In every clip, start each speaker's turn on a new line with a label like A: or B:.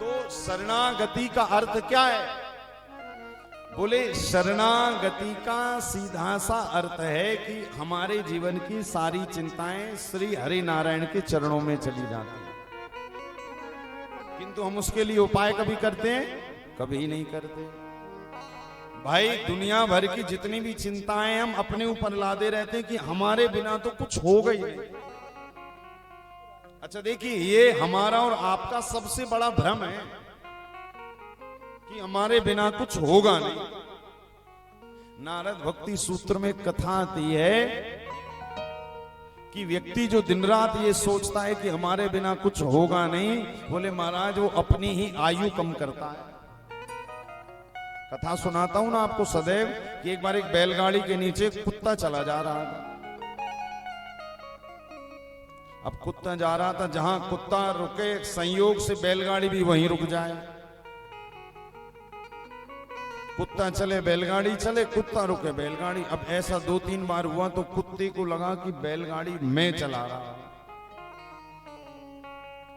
A: तो शरणागति का अर्थ क्या है? बोले शरणागति का सीधा सा अर्थ है कि हमारे जीवन की सारी चिंताएं श्री हरि नारायण के चरणों में चली जाती हैं, किंतु हम उसके लिए उपाय कभी करते हैं? कभी नहीं करते। भाई दुनिया भर की जितनी भी चिंताएं हम अपने ऊपर लादे रहते हैं कि हमारे बिना तो कुछ होगा ही नहीं। अच्छा देखिए, ये हमारा और आपका सबसे बड़ा भ्रम है कि हमारे बिना कुछ होगा नहीं। नारद भक्ति सूत्र में कथा आती है कि व्यक्ति जो दिन रात ये सोचता है कि हमारे बिना कुछ होगा नहीं, बोले महाराज वो अपनी ही आयु कम करता है। कथा सुनाता हूं ना आपको सदैव कि एक बार एक बैलगाड़ी के नीचे कुत्ता चला जा रहा था। अब कुत्ता जा रहा था, जहां कुत्ता रुके संयोग से बैलगाड़ी भी वहीं रुक जाए। कुत्ता चले बैलगाड़ी चले, कुत्ता रुके बैलगाड़ी। अब ऐसा 2-3 बार हुआ तो कुत्ते को लगा कि बैलगाड़ी मैं चला रहा।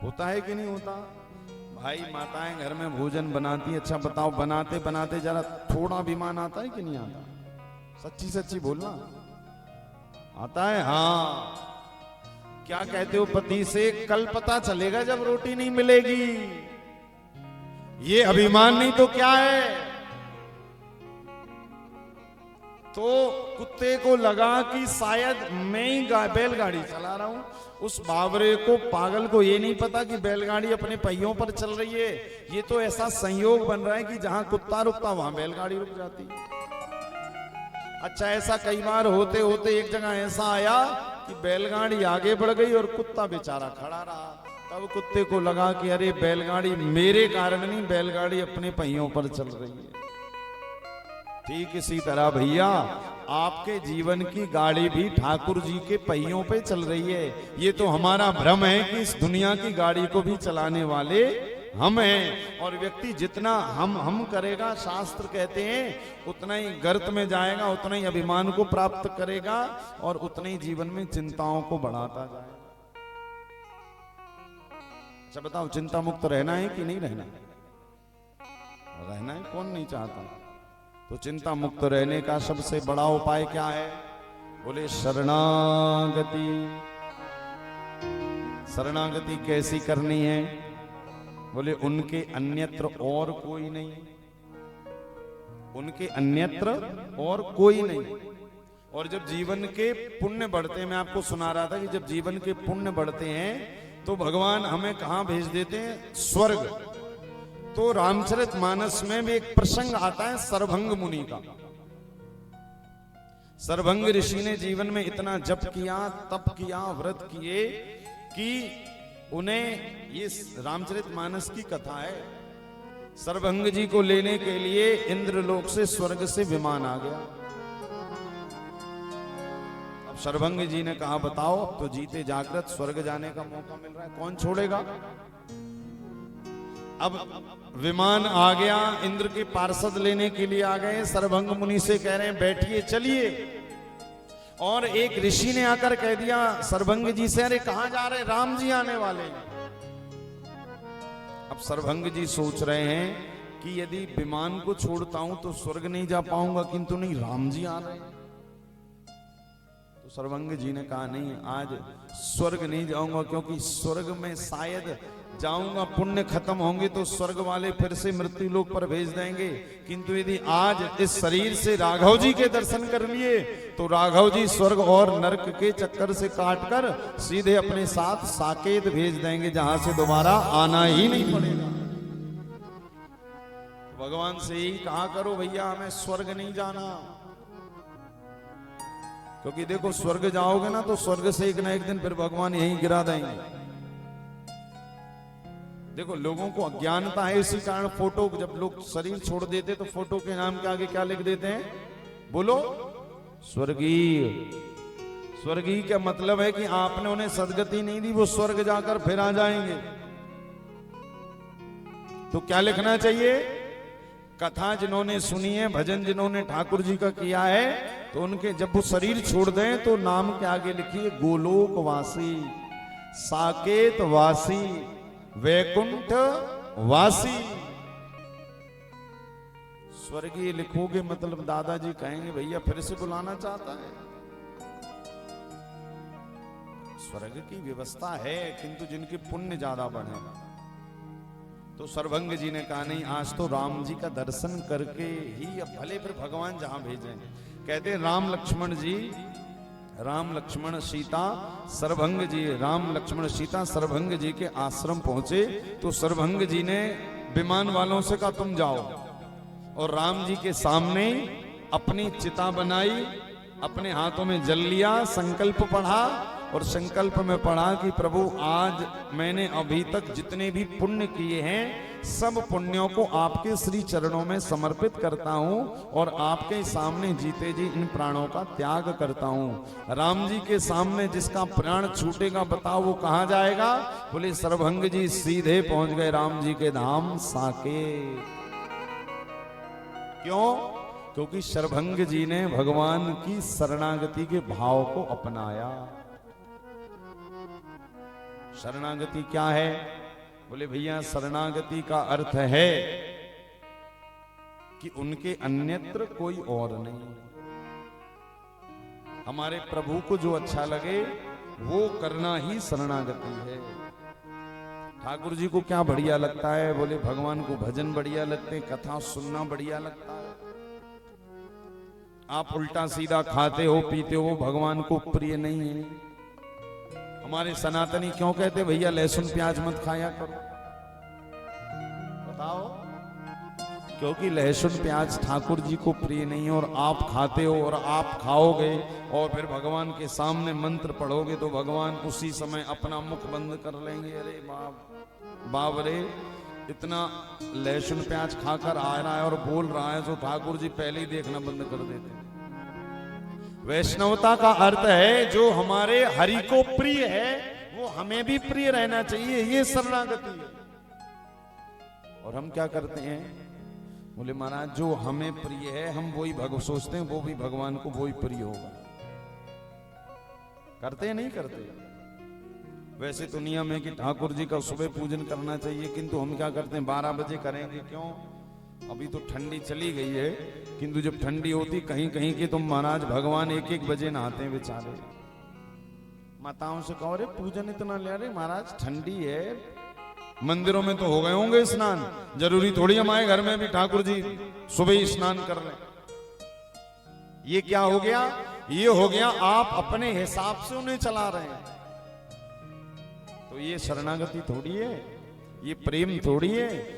A: होता है कि नहीं होता? भाई माताएं घर में भोजन बनाती है, अच्छा बताओ बनाते बनाते जरा थोड़ा अभिमान आता है कि नहीं आता? सच्ची सच्ची बोलना, आता है? हाँ। क्या कहते हो पति से? कल पता चलेगा जब रोटी नहीं मिलेगी। ये अभिमान नहीं तो क्या है? तो कुत्ते को लगा कि शायद मैं ही बैलगाड़ी चला रहा हूं। उस बावरे को, पागल को ये नहीं पता कि बैलगाड़ी अपने पहियों पर चल रही है। ये तो ऐसा संयोग बन रहा है कि जहां कुत्ता रुकता वहां बैलगाड़ी रुक जाती। अच्छा ऐसा कई बार होते होते एक जगह ऐसा आया कि बैलगाड़ी आगे बढ़ गई और कुत्ता बेचारा खड़ा रहा। तब कुत्ते को लगा कि अरे बैलगाड़ी मेरे कारण नहीं, बैलगाड़ी अपने पहियों पर चल रही है। ठीक इसी तरह भैया आपके जीवन की गाड़ी भी ठाकुर जी के पहियों पे चल रही है। ये तो हमारा भ्रम है कि इस दुनिया की गाड़ी को भी चलाने वाले हम हैं। और व्यक्ति जितना हम करेगा, शास्त्र कहते हैं उतना ही गर्त में जाएगा, उतना ही अभिमान को प्राप्त करेगा और उतना ही जीवन में चिंताओं को बढ़ाता जाएगा। अच्छा बताओ, चिंता मुक्त रहना है कि नहीं रहना? रहना है, कौन नहीं चाहता? तो चिंता मुक्त रहने का सबसे बड़ा उपाय क्या है? बोले शरणागति। शरणागति कैसी करनी है? बोले उनके अन्यत्र और कोई नहीं, उनके अन्यत्र और कोई नहीं। और जब जीवन के पुण्य बढ़ते हैं, मैं आपको सुना रहा था कि जब जीवन के पुण्य बढ़ते हैं तो भगवान हमें कहां भेज देते हैं? स्वर्ग। तो रामचरितमानस में भी एक प्रसंग आता है सरभंग मुनि का। सरभंग ऋषि ने जीवन में इतना जप किया, तप किया, व्रत किए कि उन्हें ये रामचरितमानस की कथा है। सरभंग जी को लेने के लिए इंद्रलोक से, स्वर्ग से विमान आ गया। अब सरभंग जी ने कहा बताओ, अब तो जीते जागृत स्वर्ग जाने का मौका मिल रहा है, कौन छोड़ेगा? अब विमान आ गया, इंद्र के पार्षद लेने के लिए आ गए। सरभंग मुनि से कह रहे हैं बैठिए, चलिए। और एक ऋषि ने आकर कह दिया सरभंग जी से, अरे कहां जा रहे? राम जी आने वाले हैं। अब सरभंग जी सोच रहे हैं कि यदि विमान को छोड़ता हूं तो स्वर्ग नहीं जा पाऊंगा, किंतु नहीं, राम जी आ रहे हैं। तो सरभंग जी ने कहा नहीं, आज स्वर्ग नहीं जाऊंगा, क्योंकि स्वर्ग में शायद जाऊंगा, पुण्य खत्म होंगे तो स्वर्ग वाले फिर से मृत्यु लोक पर भेज देंगे। किंतु यदि आज इस शरीर से राघव जी के दर्शन कर लिए तो राघव जी स्वर्ग और नरक के चक्कर से काटकर सीधे अपने साथ साकेत भेज देंगे, जहां से दोबारा आना ही नहीं पड़ेगा। भगवान से ही कहा करो भैया हमें स्वर्ग नहीं जाना, क्योंकि देखो स्वर्ग जाओगे ना तो स्वर्ग से एक ना एक दिन फिर भगवान यहीं गिरा देंगे। देखो लोगों को अज्ञानता है, इसी कारण फोटो, जब लोग शरीर छोड़ देते तो फोटो के नाम के आगे क्या लिख देते हैं? बोलो स्वर्गीय। स्वर्गीय का मतलब है कि आपने उन्हें सदगति नहीं दी, वो स्वर्ग जाकर फिर आ जाएंगे। तो क्या लिखना चाहिए? कथा जिन्होंने सुनी है, भजन जिन्होंने ठाकुर जी का किया है, तो उनके जब वो शरीर छोड़ दें तो नाम के आगे लिखिए गोलोक वासी, साकेत वासी, वैकुंठ वासी। स्वर्गीय लिखोगे मतलब दादाजी कहेंगे भैया फिर से बुलाना चाहता है। स्वर्ग की व्यवस्था है, किंतु जिनके पुण्य ज्यादा बढ़े। तो सर्वभंग जी ने कहा नहीं, आज तो राम जी का दर्शन करके ही, अब भले फिर भगवान जहां भेजें। कहते राम लक्ष्मण जी, राम लक्ष्मण सीता सर्वभंग जी, राम लक्ष्मण सीता सर्वभंग जी के आश्रम पहुंचे तो सर्वभंग जी ने विमान वालों से कहा तुम जाओ, और राम जी के सामने अपनी चिता बनाई, अपने हाथों में जल लिया, संकल्प पढ़ा, और संकल्प में पढ़ा कि प्रभु आज मैंने अभी तक जितने भी पुण्य किए हैं सब पुण्यों को आपके श्री चरणों में समर्पित करता हूं, और आपके सामने जीते जी इन प्राणों का त्याग करता हूं। राम जी के सामने जिसका प्राण छूटेगा बताओ वो कहां जाएगा? बोले सर्वभंग जी सीधे पहुंच गए राम जी के धाम साकेत। क्यों? क्योंकि सर्वभंग जी ने भगवान की शरणागति के भाव को अपनाया। शरणागति क्या है? बोले भैया शरणागति का अर्थ है कि उनके अन्यत्र कोई और नहीं। हमारे प्रभु को जो अच्छा लगे वो करना ही शरणागति है। ठाकुर जी को क्या बढ़िया लगता है? बोले भगवान को भजन बढ़िया लगते हैं, कथा सुनना बढ़िया लगता है। आप उल्टा सीधा खाते हो पीते हो भगवान को प्रिय नहीं है। हमारे सनातनी क्यों कहते भैया लहसुन प्याज मत खाया करो? बताओ। क्योंकि लहसुन प्याज ठाकुर जी को प्रिय नहीं है, और आप खाते हो और आप खाओगे और फिर भगवान के सामने मंत्र पढ़ोगे तो भगवान उसी समय अपना मुख बंद कर लेंगे। अरे बाप रे, इतना लहसुन प्याज खाकर आ रहा है और बोल रहा है तो ठाकुर जी पहले ही देखना बंद कर देते। वैष्णवता का अर्थ है जो हमारे हरि को प्रिय है वो हमें भी प्रिय रहना चाहिए, ये शरणागति है। और हम क्या करते हैं? बोले महाराज जो हमें प्रिय है हम वही सोचते हैं वो भी भगवान को वही प्रिय होगा। करते हैं नहीं करते? वैसे तो नियम है कि ठाकुर जी का सुबह पूजन करना चाहिए, किंतु हम क्या करते हैं 12 बजे करेंगे। क्यों? अभी तो ठंडी चली गई है, किंतु जब ठंडी होती कहीं कहीं के तो महाराज भगवान 1-1 बजे नहाते हैं बेचारे। माताओं से कहो रे पूजन इतना ले रहे महाराज, ठंडी है। मंदिरों में तो हो गए होंगे स्नान, जरूरी थोड़ी हमारे घर में भी ठाकुर जी सुबह ही स्नान कर लें। ये क्या हो गया? ये हो गया आप अपने हिसाब से उन्हें चला रहे हैं। तो ये शरणागति थोड़ी है, ये प्रेम थोड़ी है।